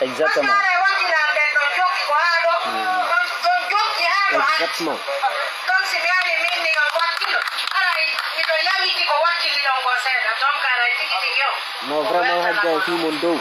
Exactement. Exactement. No, vraiment, hajja fi mon dow.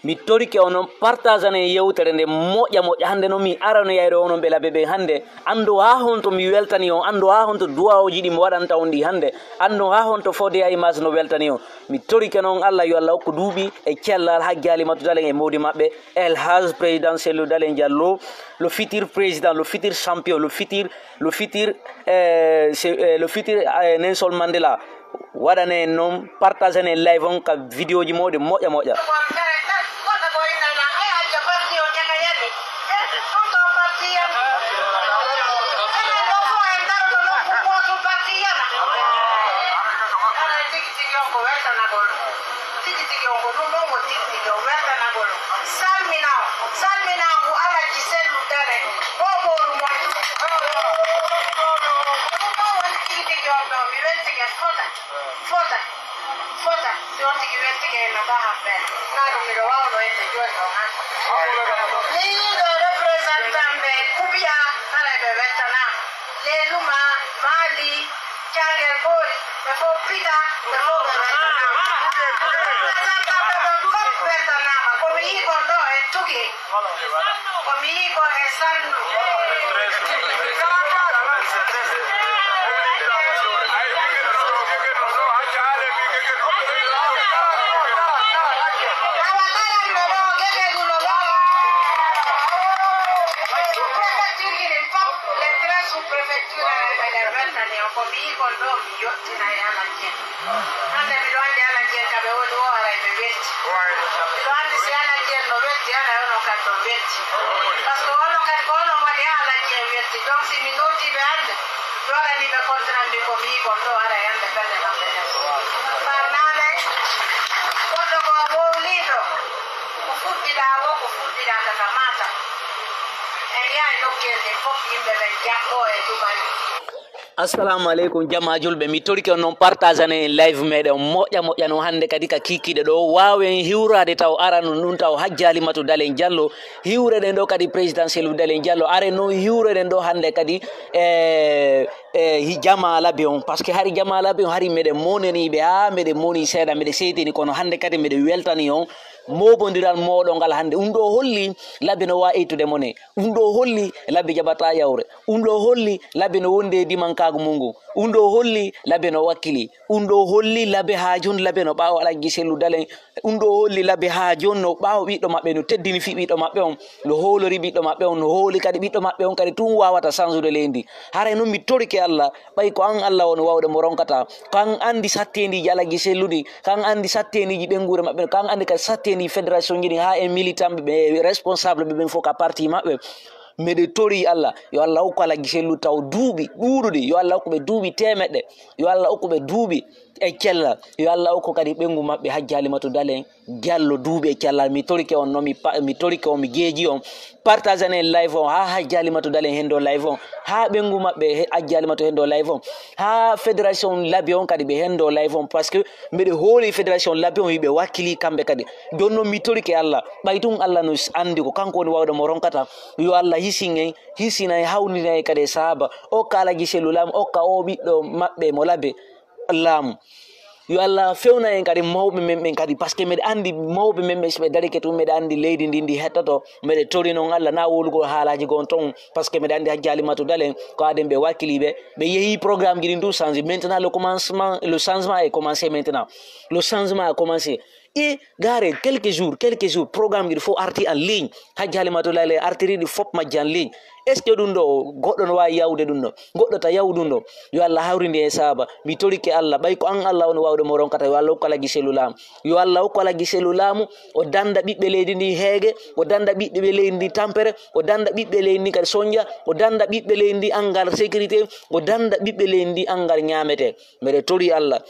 Mi torike onon partagane yewtere nde moƴƴa moƴƴa hande noon mi arano yayro onon ɓe laɓe ɓe hande andu ha honto mi weltani on, andu ha honto duwawoji ɗi mi waɗanta on ɗi hande, andu ha honto fode ya image no weltani on. Mi torike noon Allah yo Allah hokku duuɓi e cellal hagge Halimatu Dalen e mawdi mabɓe El Hadj président Cellou Dalen Diallo, le futur président, le futur champion, le futur Nelson Mandela waɗane noon partagane live on ka vidéo ji mawɗe moƴƴa moƴƴa. assalamu alaikum jama julɓe mi torike on noon partagene en live meɗen moƴƴa no hannde kadi ka kikiɗe ɗo wawen hiwrade taw arano ɗum taw Hajji Halimatu Dalen Diallo hiwreɗen ɗo kadi présidentiel Dalen Diallo are noon hiwreɗen ɗo hannde kadi jama labe on par ce que hari jama labe on hari meɗen monaniɓe ha meɗen moni seeɗa meɗe seytini kono hannde kadi meɗe weltani on mobodiral moɗo ngal hannde ɗum ɗo holli labbe no wawi ittude mone ɗum ɗo holli labbe jaɓata yawre ɗum ɗo holli labbe no wonde dimankago mungu ɗum ɗo holli labbe no wakkili ɗum ɗo holli labbe ha joni labbe no ɓawo Alhaji Sellu Dalen ɗum ɗo holli labbe ha joni no ɓawo ɓiɗɗo maɓɓe no teddini fi ɓiɗɗo maɓɓe on no holori ɓiɗɗo maɓɓe on no hooli kadi ɓiɗɗo maɓɓe on kadi tun wawata change leydi haray noon mi torike Allah ɓay ko an Allah woni wawde mo ronkata kan andi sattediji Alhaji Selludi kan andi sattediji ɓengure maɓɓe kan andi kadi sattedi fédération jiɗi ha e militant ɓe responsable ɓe ɓen fof ka parti maɓɓe meɗe tori Allah yo Allah hokku Alhaji Sellu taw duuɓi ɗuuɗuɗi yo Allah hokku ɓe duuɓi temeɗɗe yo Allah hokku ɓe duuɓi e cellal yo Allah hokku kadi ɓengu maɓɓe Hajji Halimatu Dalen Diallo duuɓi e cellal mi torike on noon mi torike on mi geeji on partagene en live on ha Hajji Halimatu Dalen hen do live on ha ɓengu maɓɓe Hajji Halimatu hen do live on ha fédération labi on kadi ɓe hen do live on par ce que mbeɗe hooli fédération labi on yiɓe wakkili kamɓe kadi joni noon mi torike Allah ɓay tun Allah no andi ko kanko woni wawde mo ronkata yo Allah hisina e hawnina e kadi sahaba okka Alhaji Sellu laamu okka o ɓiɗɗo maɓɓe mo labe laamu yo Allah fewna en kadi mawɓe men ɓen kadi par ce que meɗe andi mawɓe men ɓe soɓe darike tum meɗe andi leydi ndi hettoto meɗe tori noon Allah na wolugol haalaji gon ton par ce que meɗe andi Hajji Halimatu Dalen ko aden ɓe wakkiliɓe ɓe yeehi programme ji ɗin tout changé maintenant le changement est commencé maintenant le changement a commencé et gare quelques jours programme ji fof arti en ligne Hajji Halimatu Dalen artiriɗi fop majji en ligne est ce que ɗum ɗo goɗɗo no wawi yawde ɗum ɗo goɗɗo ta yaw ɗum ɗo yo Allah hawrinde e sahaba mi torike Allah ɓay ko an Allah woni wawde mo ronkata yo Allah hokku Alhaji Sellu laamu yo Allah hokku Alhaji Sellu laamu o danda ɓiɓɓe leydi ndi heege o danda ɓiɓɓe leydi ndi tampere o danda ɓiɓɓe leydi ndi kadi soñdia o danda ɓiɓɓe leydi ndi engal sécurité o danda ɓiɓɓe leydi ndi engal ñamete mbeɗe tori Allah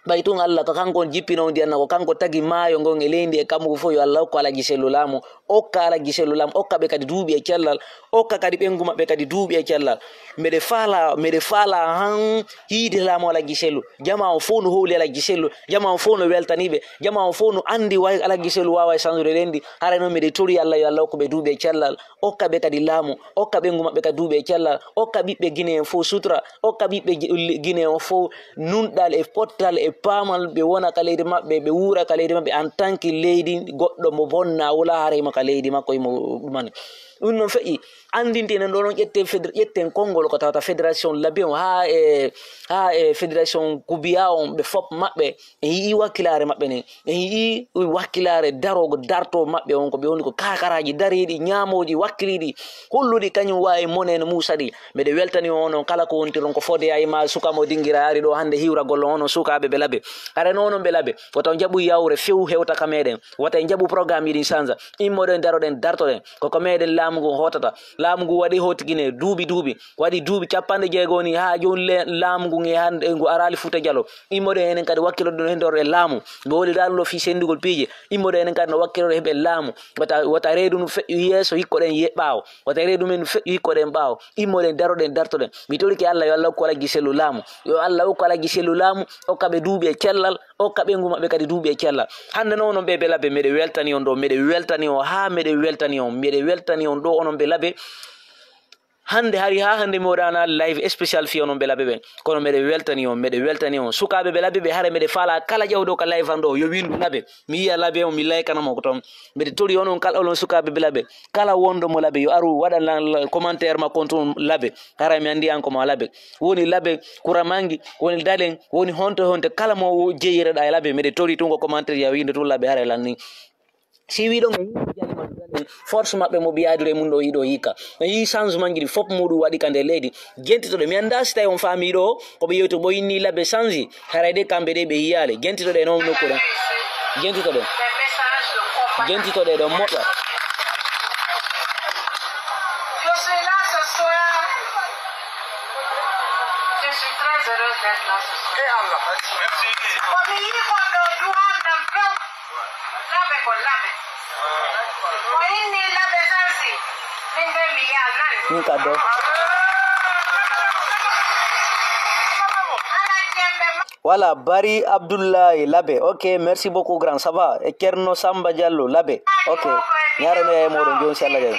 ɓay tun Allah ko kanko on jippino ndi anna ko kanko tagi maayo ngon e leydi e kammugo fof yo Allah hokku Alhaji Sellu laamu okka Alhaji Sellu laamu okka ɓe kadi duuɓi e cellal okka kadi ɓengu maɓɓe kadi duuɓi e cellal mbeɗe faala han hiide laamu Alhaji Sellu jama on fof no hooli Alhaji Sellu jama on fof no weltaniɓe jama on fof no andi way Alhaji Sellu wawa e change lendi hara noon mbeɗe tori Allah yo Allah hokku ɓe duuɓi e cellal okka ɓe kadi laamu okka ɓengu maɓɓe kadi duuɓi e cellal okka ɓiɓɓe Guinée en fof sutura okka ɓiɓɓe Guinée on fof nunɗal e pottal e pamal ɓe wona ka leydi maɓɓe ɓe wuura ka leydi maɓɓe en tant que leydi goɗɗo mo bonna wala harayma ka leydi makko imo ɗumani ɗum noon feƴƴi andintenen ɗo noon ƴetten konngol ko tawata fédération labi on ha e fédération kubiya on ɓe fop maɓɓe en yii wakkilare maɓɓe nen en yii wakkilare darogo darto maɓɓe on ko ɓe woni ko kakaraji dariɗi ñamoji wakkiliɗi holluɗi kañum wawi monene Moussa ɗi mbeɗe weltani on noon kala ko wontiron ko fode ayima sukamo dinguira ari ɗo hande hiwra gollo onon sukaɓe ɓe laabe hara noon ɓe laabe woto jaɓu yawre few hewta ka meɗen wota en jaɓu programme yiɗin change immoɗen daroɗen dartoɗen koko meɗen laamu ngu hotata laamu ngu waɗi hotigine duuɓi waɗi duuɓi 60 ni ha joni laamu ngu e hande ngu arali Fouta Diallo immoɗen enen kadi wakkilode hen dorde laamu ɓe woli ɗaɗulo fi sendigol piije immoɗen enen kadi no wakkilode heɓe laamu wata reedu ndu feƴƴu yeeso hikkoɗen ɓaawo wata reedu men feƴƴu hikkoɗen ɓaawo immoɗen daroɗen dartoɗen mi toriki Allah yo Allah hokku Alhaji Sellu laamu yo Allah hokku Alhaji Sellu laamu hokka ɓe duuɓi e cellal hokka ɓengu maɓɓe kadi duuɓi e cellal hande noon onon ɓe laabe meɗe weltani on ɗo meɗe weltani on ha meɗe weltani on ɗo onon ɓe laabe hande hari ha hande mi waɗana live spécial fi onon ɓe laabe ɓen kono meɗe weltani on sukaɓe ɓe laabe ɓe hare meɗe faala kala ƴewɗo ka live an ɗo yo windu laabe mi yiya laabe on mi laykanamo ko toon mbeɗe tori onon kala olon sukaɓe ɓe laabe kala wonɗo mo laabe yo aru waɗa commentaire makko on toon laabe hara mi andi an komo laabe woni laabe Kuramangi woni Dalen woni honto kala mo jeeyireɗa e laabe meɗe tori tun ko commentaire ya winde tun laabe hara lanni si wiɗon e yii force maɓɓe mo ɓiyadire mum ɗo yiɗo hikka e yi changement ji ɗi fop muɗum waɗi ka nder leydi gentitoɗe mi anda si tawi on faami ɗo koɓe yewti ɓo yinni labbe change haray de kamɓe ɗe ɓe yiyale gentitoɗe noon nokkuɗen gentitoɗe ɗon moƴƴa Nunca do. Voilà, Bari Abdoulaye Labe. Ok, merci beaucoup, grand. Ça va? Et Kerno Samba Diallo Labe. Ok. Nyaro no modo John Salla Diallo.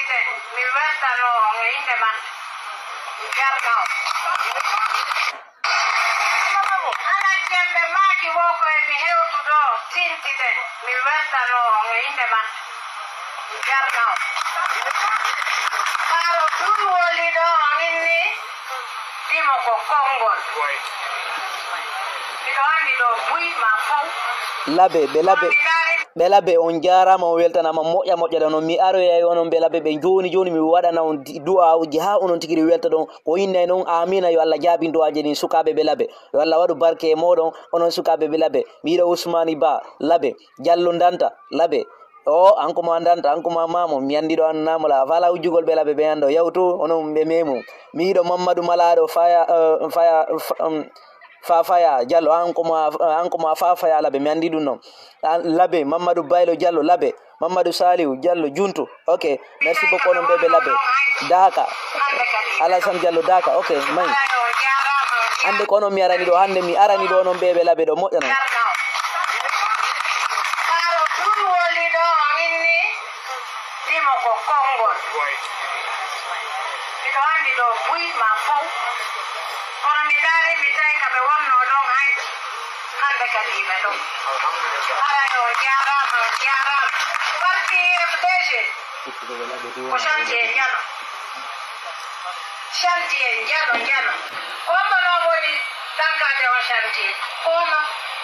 Labe Belabe on jarama o weltanama moƴƴa non mi aroyay onon Belabe ɓe joni mi waɗana on du'awuji ha onon tigiri welta ɗon ko inne noon amina yo Allah jaabin du'aji ni sukaɓe Belabe yo Allah waɗu barke e moɗon onon sukaɓe Belabe miɗo Ousmani Ba Labe Diallo Danta Labe o anko ma Danta anko ma mamo mi andi ɗo annamola fala ujjugol Belabe ɓe ando yawtu onon ɓe memo miɗo Mamadou Malaɗo Fafaya Diallo anko ma Fafaya Labe mi andi ɗum noon Labe Mamadou Baylo Diallo Labe Mamadou Saliou Diallo Juntu. Ok, merci beaucoup onon bebe Labe Daka Alassane Diallo Daka. Ok, may ande ko onon mi arani ɗo hande mi arani ɗo onon bebe Labe ɗo moƴƴa non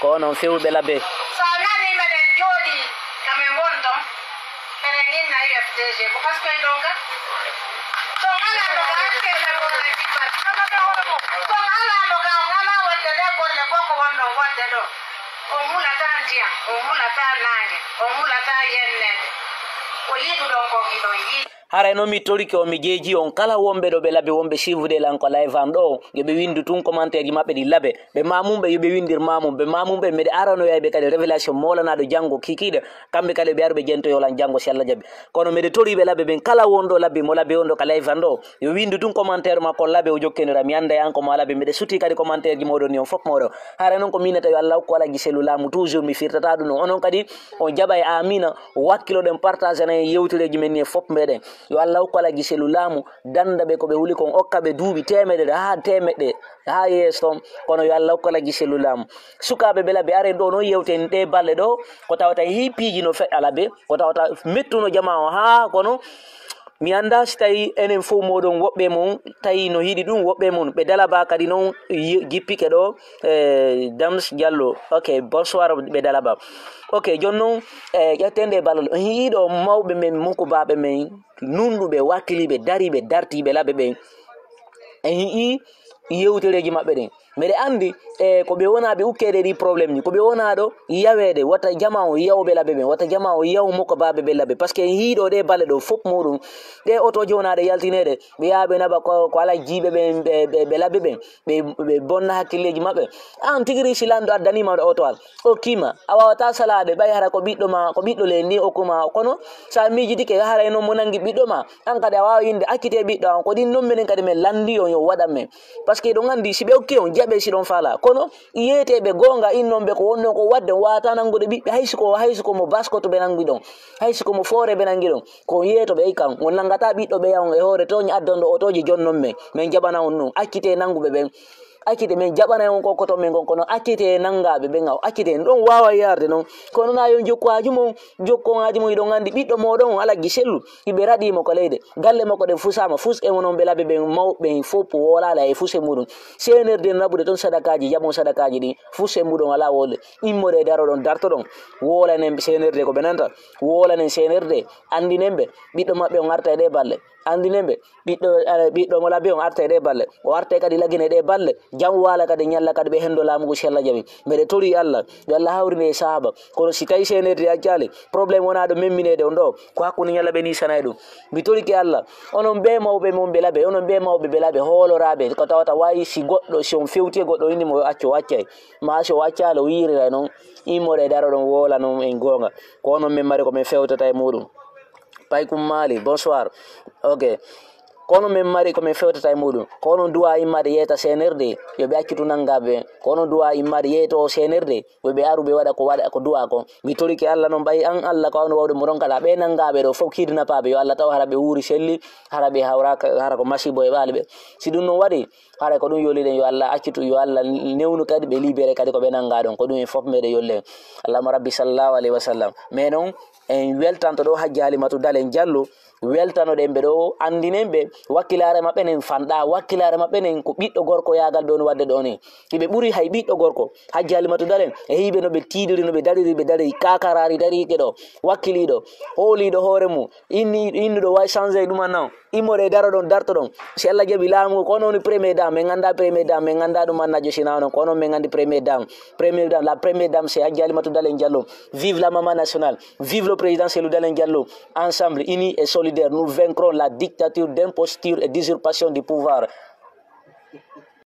ko non fewɓe Labe sa nani meɗen jooɗi kamin wonton eɗen inna UFDG ko par ce que ɗon ga ton alano ga hakkele wona ɗiɓɓat ton alano ga on ala wadde ɗe golle koko wonnon wadde ɗo on hulata ndiyam on hulata nangue on hulata yennede ko yiɗuɗon ko hiɗon yiɗi haray noon mi torike o mi jeeji on kala wonɓe ɗo ɓe Labe wonɓe chiffre lanko live am ɗo yoɓe windu tun commentaire ji maɓɓe ɗi Labe ɓe mamumɓe yoɓe windir mamum ɓe mamumɓe mbeɗe aranoyayɓe kadi révélation molanaɗo janggo kikiɗe kamɓe kadi ɓe arɓe jentoyolan janggo si Allah jaaɓi kono mbeɗe toriɓe Labe ɓen kala wonɗo Labe mo Labe on ɗo ka live am ɗo yo windu tun commentaire makko Labe o jokkenira mi anda yanko ma Labe mbeɗe suti kadi commentaire ji moɗon ni on fof moɗon haray noon ko minata yo Allah hokku ala giselu laamu toujours mi firtata ɗum non onon kadi on jaɓa e amina wakkiloɗen partage ana e yewtireji men ni e fof meɗen yo Allah hokku ala giselu laamu danda ɓe ko ɓe huuli kon okka ɓe duuɓi temeɗe ha temeɗɗe ha yeeso kono yo Allah hokku ala giselu laamu sukaɓe ɓe Labe are ɗo noon yewten ɗe balle ɗo ko tawata hippiji no feƴƴa Labe ko tawata mettuno jama o ha kono mi anda si tawi enen fof moɗon woɓɓe mon tawi no hiiɗi ɗum woɓɓe mon ɓe Dalaba kadi noon jippike ɗo Dams Diallo. Ok, bonsoir ɓe Dalaba. Ok, joni noon ƴettende ballal hiiɗo mawɓe men monkubaɓe men nunɗuɓe wakkiliɓe dariɓe dartiɓe Labe ɓen en yii yewtereji maɓɓe ɗen mbeɗe andi ko ɓe wona ɓe ukkede ɗi probléme ni ko ɓe wona ɗo yawede watta jama o yawɓe Labe ɓen watta jama o yaw mokko baɓe ɓe Labe par ce que hiiɗo ɗe balle ɗo fof muɗum ɗe otoji wonaɗe yaltineɗe ɓe yaha naɓa ko ala jiiɓe ɓe Labe ɓen ɓe bonna hakkilleji maɓɓe an tigiri si lanɗo addanima ɗo oto al o kima a wawata salade ɓay hara ko ɓiɗɗo ma ko ɓiɗɗo le ni okkuma kono sa mijidike haray noon mo nangi ɓiɗɗo ma an kadi a wawa yinde akkite ɓiɗɗo an ko ɗin noon minen kadi min landi on yo waɗan men par ce que ɗon andi si ɓe okki on jaɓe si ɗon faala kono yiyeteɓe gonga innon ɓe ko wonno ko wadde wata nangude ɓiɓɓe haysi ko mo baskoto ɓe nangi ɗon haysi ko mo foore ɓe nangi ɗon ko yeetoɓe ey kan on nangata ɓiɗɗo ɓe yawon e hoore toñi addonɗo otoji jonnon min jaɓana on ɗum akkite nanguɓe ɓen akkite min jaɓana on kokkoto men gon kono akkite nangaɓe ɓen aw akkite ɗon wawa yarde noon kono na yo jokkohaji mum jokkohaji mum iɗon andi ɓiɗɗo moɗon ala gisellu iɓe raɗimo ko leyde galle makko ɗe fusama fus e wonon ɓe Labe ɓen mawɓe fof wolala e fuse muɗum senerde naɓude toon sadakaji jaɓon sadakaji ɗi fuse muɗum ala wolde immode daroɗon dartoɗon wolanen senerde ko ɓe nanta wolanen senerde andinemɓe ɓiɗɗo maɓɓe on arta e ɗe balle andinemɓe ɓiɗɗo mo Labe on arta e ɗe balle o arta kadi lagine ɗe balle jam wala kadi ñalla kadi ɓe hendo laamugo si Allah jaɓi mbeɗe tori Allah yo Allah hawrine e sahaba kono si tawi senerde accali probléme wona ɗo memminede on ɗo ko hakkude ñalla ɓe ni sana e ɗum mi toriki Allah onon ɓe mawɓe mon ɓe Labe onon ɓe mawɓe ɓe Labe hooloraɓe ko tawata wawi si goɗɗo si on fewti e goɗɗo innimo o acco waccay ma si o waccali o yirira noon immoɗe daro ɗon wola noon en gonga ko onon min mari ko min fewtata e muɗum Paykum Mali bonsoir. Ok, kono men mari ko men fewtata e muɗum kono duwa immade yeyta senerde yoɓe accitu nangaɓe kono duwa immade yeyto senerde yoɓe aruɓe waɗa ko duwa ko mi toriki Allah noon ɓayi an Allah ko awno wawde mo ronkata ɓe nangaɓe ɗo fof kidnapaɓe yo Allah taw hara ɓe wuuri selli hara ɓe hara ko masibo e ɓaali ɓe si ɗum noon waɗi hara ko ɗum yoliɗen yo Allah accitu yo Allah newnu kadi ɓe libéré kadi ko ɓe nanga ɗon ko ɗum en fof meɗe yolle allahuma rabbi sallallahu alayhi wa sallam mais noon en weltanto ɗo Hajji Halimatu Dalen Diallo weltanoɗen ɓe ɗo andinen ɓe wakkilare maɓɓe nen fanɗa wakkilare maɓɓe nen ko ɓiɗɗo gorko yagal ɓe on wadde ɗo ni hiɓe ɓuuri hay ɓiɗɗo gorko Hajji Halimatu Dalen e hiɓe no ɓe tiidiri no ɓe dari kakarari darike ɗo wakkiliɗo hooliɗo hoore mum innuɗo way changé ɗuman nan immode daro ɗon darto ɗon si Allah jaɓi laamu ko noon premier dame min ganda premier dame min ganda ɗum mannajo sina non ko noon min gandi premier dame la première dame c'est Hajji Halimatu Dalen Diallo. Vive la maman nationale, vive le président Cellou Dalen Diallo. Ensemble, unis et solidaires, nous vaincrons la dictature d'imposture et d'usurpation du pouvoir.